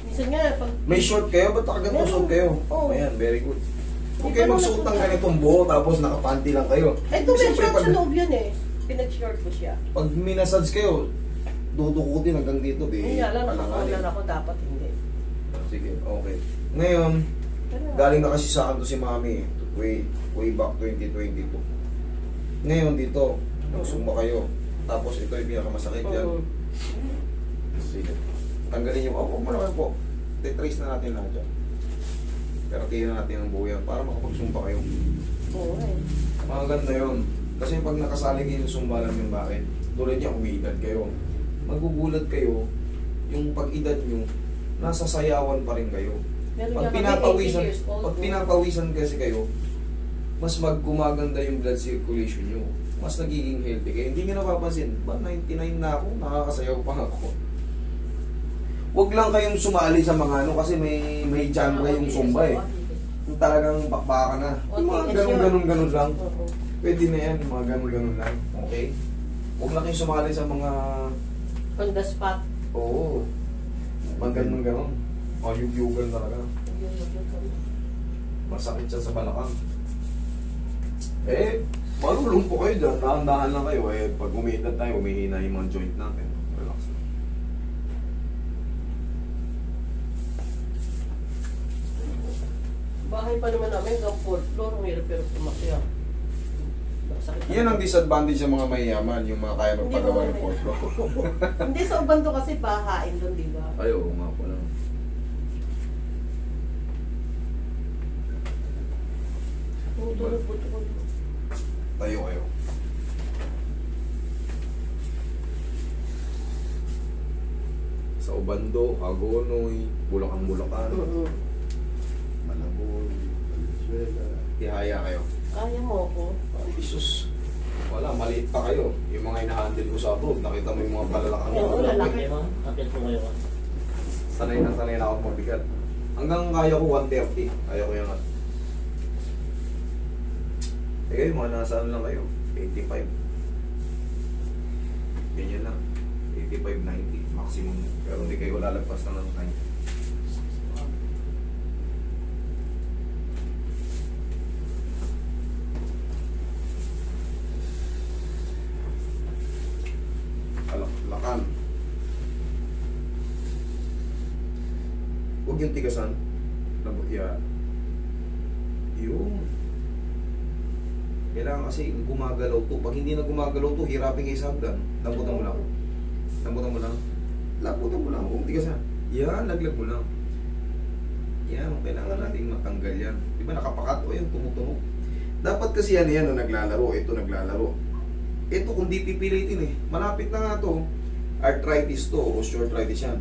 Minsan nga, pag... May short kayo? Ba't nakaganto short kayo? Oo. Ayan, very good. Huwag kayo magsuot ng ganitong buo tapos nakapanty lang kayo. Ito may short sa loob yun eh. Pinag-short ko siya. Pag minasage kayo, dudukutin hanggang dito. Hindi nga lang, nakakaulan ako, dapat hindi. Sige, okay. Ngayon, galing na kasi sa akin to si Mami. Way back 2022. Ngayon dito, sumba kayo. Tapos ito yung pinakamasakit yan. Sige. Tanggalin yung ako mo naman po. Tetrace na natin lahat dyan. Pero tingnan natin ang buo yan para makapagsumba kayo. Oo eh. Maganda yun. Kasi pag nakasaling yung sumba lang yung bakit, tulad niya umiidad kayo. Magugulat kayo, yung pag-edad nyo, nasa sayawan pa rin kayo. Pag pinapawisan kasi kayo, mas gumaganda yung blood circulation nyo. Mas nagiging healthy kayo. Hindi nyo napapansin, ba 99 na ako, nakakasayaw pa ako. Huwag lang kayong sumali sa mga ano kasi may genre yung sumba eh. Yung talagang bakbaka na. Yung mga ganun-ganun lang. Pwede na yan, yung mga ganun-ganun lang. Okay? Huwag lang kayong sumali sa mga... On the spot. Oo. Mga ganun-ganun. Mayug-yugan talaga. Masakit siya sa balakang. Eh, malulong po kayo dyan. Dahan-dahan lang kayo. Eh, pag umiidad tayo, umihina yung mga joint natin. Relax lang. Bahay pa naman namin, hanggang 4th floor, pero tumakya. Yan ang disadvantage ng mga mayayaman, yung mga kaya magpagawa ng 4th floor. Hindi, sa uban to kasi bahain doon, di ba? Ay, oo nga pala. Tayo kayo. Sa Ubando, Hagonoy, Bulacan, Malabon, Valenzuela. Ihaya kayo. Kaya mo ako. Ay, Jesus. Wala, maliit pa kayo. Yung mga inahandle ko sa abroad, nakita mo yung mga palalakang Oo, lalaki. Kapit po kayo. sanay na ako mabigat. Hanggang kaya ko 130. Kaya ko yan. Eh kayo, mga nasaan lang kayo? 85. Ganyan lang. 85, 90 maximum. Pero hindi kayo lalagpas na ng 90. Lakan. Huwag yung tigasan. Yan. Yun. Kailangan kasi gumagalaw to. Pag hindi na gumagalaw to, hirapin kayo sa hagdan. Lambutan mo lang. Lambutan mo lang. Lambutan mo lang. Huwag tigasan. Yan, laglag mo lang. Yan, kailangan natin matanggal yan. Di ba nakapakat? O yan, tumutunog. Dapat kasi yan, naglalaro. Ito naglalaro. Ito kung di pipilitin eh. Malapit na nga to. Arthritis to. Osteoarthritis yan.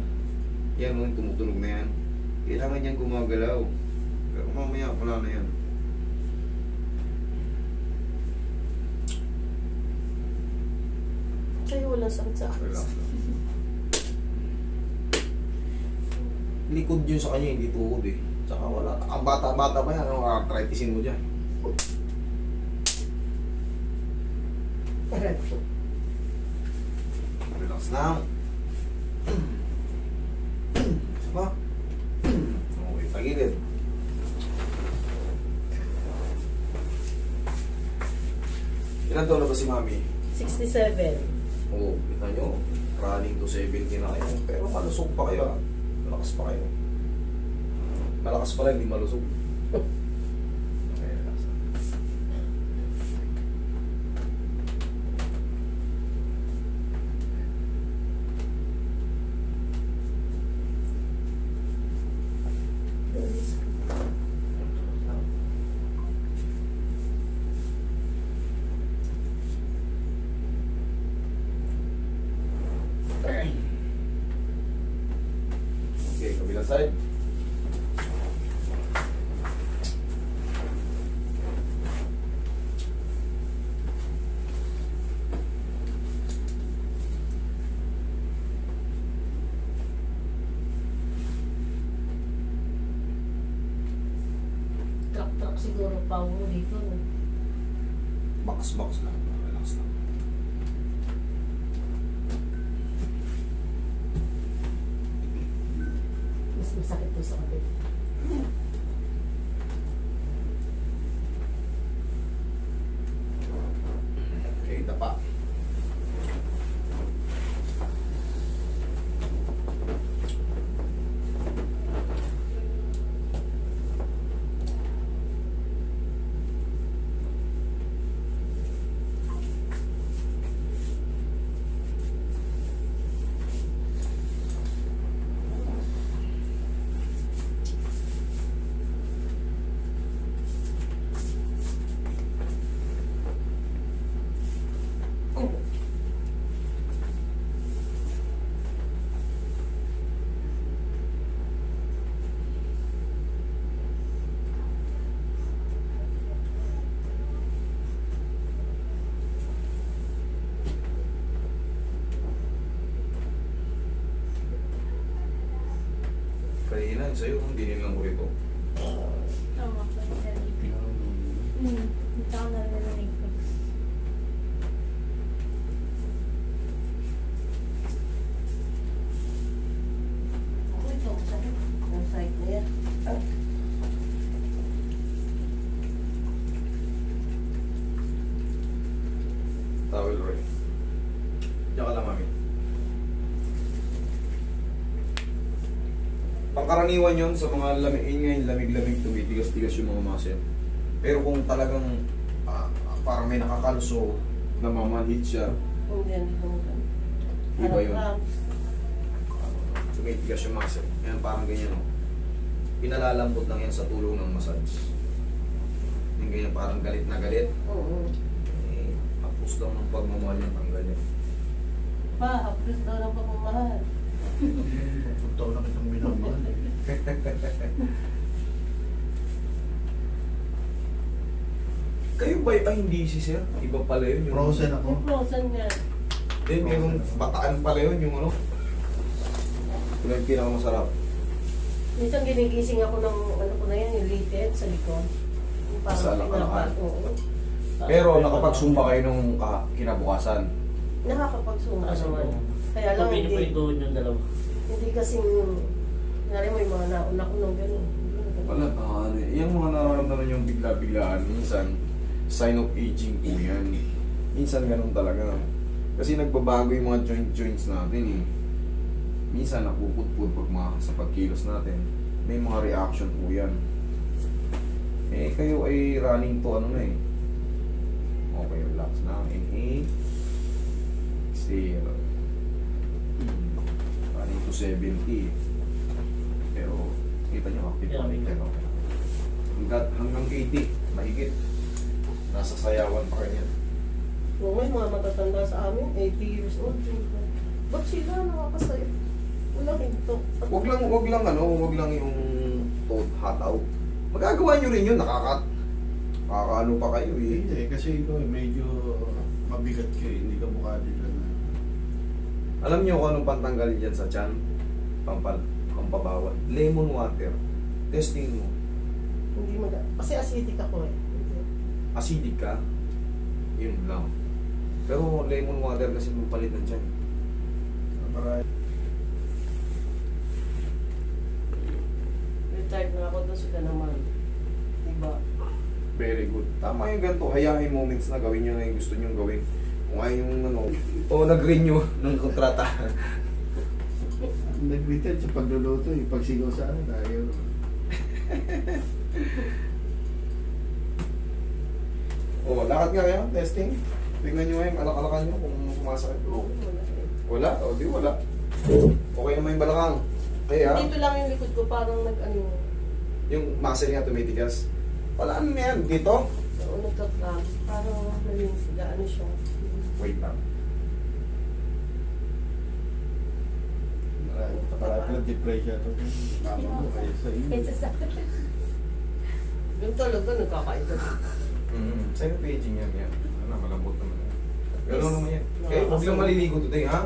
Yan, yung tumutunog na yan. Kailangan niyang gumagalaw. Pero mamaya, wala na yan. Kayo walang sakit sa akin. Relax lang. Likod yun sa kanya, hindi tuhod eh. Tsaka wala. Ang bata-bata pa yan, ang arthritisin mo dyan. Relax na. Sama. Okay, tagilid. Ilan taon na ba si Mami? 67. Oo, kita nyo. Running to 70 na kayo. Pero malusog pa kayo ah. Malakas pa kayo. Malakas pa lang, hindi malusog. Okay, relax na. Okay, kabilang side. Truck siguro pa mo dito. Box lang. Relax lang. Mas masakit po sa kapit. Okay, tapa. Kanina, sa'yo, kung dinin lang ko rito. Tama po. Hindi ako narinig ko. Ako ito, masakit. Ang side na yan. Towel, Roy. Diyan ka lang, mami. Pangkaraniwan yun sa mga ngayon, lamig-lamig, tumitigas-tigas yung mga muscle. Pero kung talagang parang may nakakalso, namamanhid siya, Kung yan, kung yan. iba yun. Cramps. Tumitigas yung muscle. Yan, parang ganyan, oh. Pinalalambot lang yan sa tulong ng massage. Yung ganyan, parang galit na galit. Oo. Eh, hapos lang ng pagmamahal yung tanggal yan. Pa, haplos daw ng pagmamahal. Puntaw na kitang minamahal. Kayo ba ay hindi si sir? Iba pala yun. Yung Frozen ako. Yung frozen yan. Then, yung bataan pala yun, yung ano. Ito yung pinakamasarap. Minsan ginigising ako ng ano ko na yan, yung lated sa likod. Yung parang Sa alak-alakan. oo. Pero nakapagsumba kayo nung kinabukasan. Nakakapagsumba Kasi naman. Kaya lang pumili po hindi, ito yung dalawa. hindi kasing, nari mo yung mga nauna ko nung gano'n. Wala, ano eh. Yung mga nararamdaman yung bigla-biglaan, minsan, sign of aging po yan. Minsan ganun talaga. Kasi nagbabago yung mga joints natin eh. Minsan napupudpud pag sa pagkilos natin. May mga reaction po yan. Eh kayo ay running to ano na eh. Okay, relax na. Inhale. Exhale. Running to 70. Pero kita nyo active pa rin. Pero hanggang 80, mahigit. Nasa sayawan pa rin yan. Oo, may mga matatanda sa amin, 80 years old. Ba't sila nakakasayo? Wala hinto. Wag lang yung hataw. Magagawa nyo rin yun, nakakaano pa kayo eh. Hindi, kasi ikaw medyo mabigat ka eh. Hindi ka mukha nila na. Alam nyo kung anong pantanggal dyan sa tiyan? Pampabawal. Lemon water. Testing mo. Hindi kasi acidic ako eh. Hindi. Acidic ka, yun lang. Pero lemon water kasi mapalit ng tiyan. Para Retired na ako doon sila naman. Diba? Very good. Tama yung ganito. Hayain moments na gawin nyo na yung gusto nyo gawin. Kung ayaw yung ano, o nag-renew ng kontrata. nag-retard sa pagluluto eh. Pagsigaw sa akin, ayaw. Lakad nga kayo, testing. Tingnan nyo ngayon, alak-alakan nyo kung sumasakit. Wala eh. Wala? O di wala. Okay naman yung balakang. Kaya, Dito lang yung likod ko parang nag-ano. yung muscle nga tumitigas. Wala ano na yan, dito. Oo, nagka-cramp. Parang gaano siya. Wait lang. Marami pala depression to. Mama mo kayo sa inyo. Kaysa sa... Yung talaga nagkakaiba. Sa'yo paging yan. Ano, malambot naman yan. Gano'n naman yan. Yes. Okay, huwag lang maliligo today, ha?